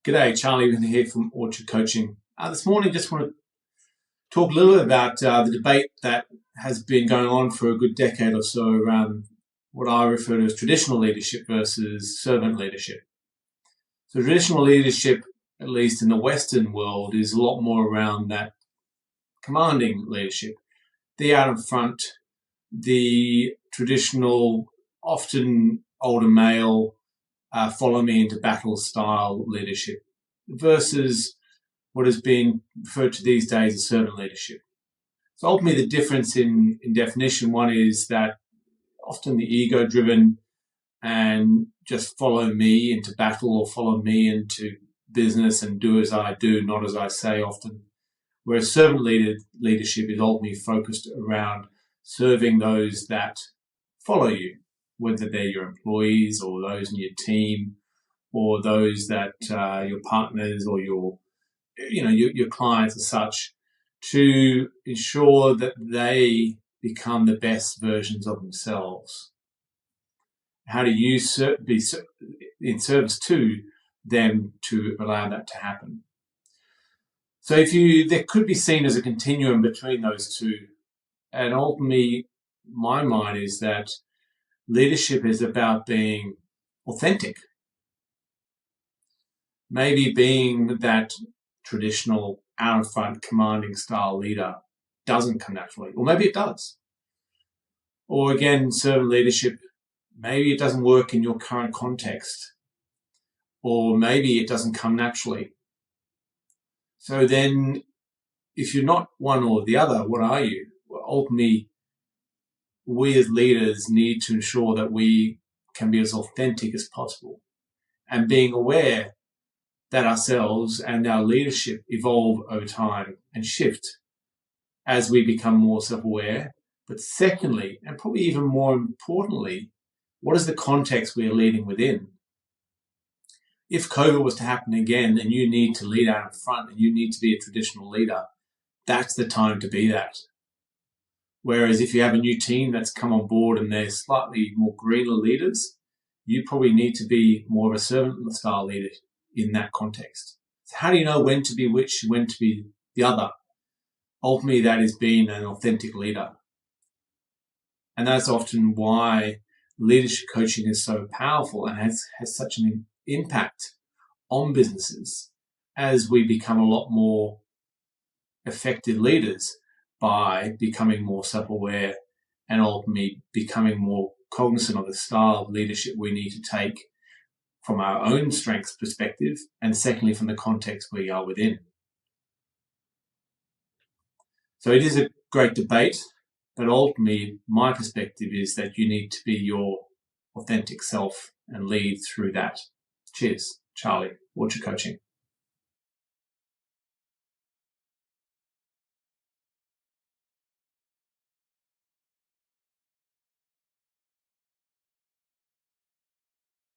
G'day, Charlie here from Orchard Coaching. This morning, just want to talk a little bit about the debate that has been going on for a good decade or so around what I refer to as traditional leadership versus servant leadership. So traditional leadership, at least in the Western world, is a lot more around that commanding leadership. The out in front, the traditional, often older male, follow me into battle style leadership versus what has been referred to these days as servant leadership. So ultimately the difference in definition, one is that often the ego driven and just follow me into battle or follow me into business and do as I do, not as I say often. Whereas servant leadership is ultimately focused around serving those that follow you, whether they're your employees or those in your team or those that your partners or your clients as such, to ensure that they become the best versions of themselves. How do you be in service to them to allow that to happen? So there could be seen as a continuum between those two. And ultimately, my mind is that leadership is about being authentic. Maybe being that traditional out in front commanding style leader doesn't come naturally, or maybe it does. Or again, servant leadership, maybe it doesn't work in your current context, or maybe it doesn't come naturally. So then if you're not one or the other, what are you? Well, ultimately, we as leaders need to ensure that we can be as authentic as possible, and being aware that ourselves and our leadership evolve over time and shift as we become more self-aware. But secondly, and probably even more importantly, what is the context we are leading within? If COVID was to happen again and you need to lead out in front and you need to be a traditional leader, that's the time to be that. Whereas if you have a new team that's come on board and they're slightly more greener leaders, you probably need to be more of a servant style leader in that context. So how do you know when to be which, when to be the other? Ultimately, that is being an authentic leader. And that's often why leadership coaching is so powerful and has such an impact on businesses as we become a lot more effective leaders by becoming more self-aware and ultimately becoming more cognizant of the style of leadership we need to take from our own strengths perspective, and secondly, from the context we are within. So it is a great debate, but ultimately my perspective is that you need to be your authentic self and lead through that. Cheers, Charlie, Orchard Coaching.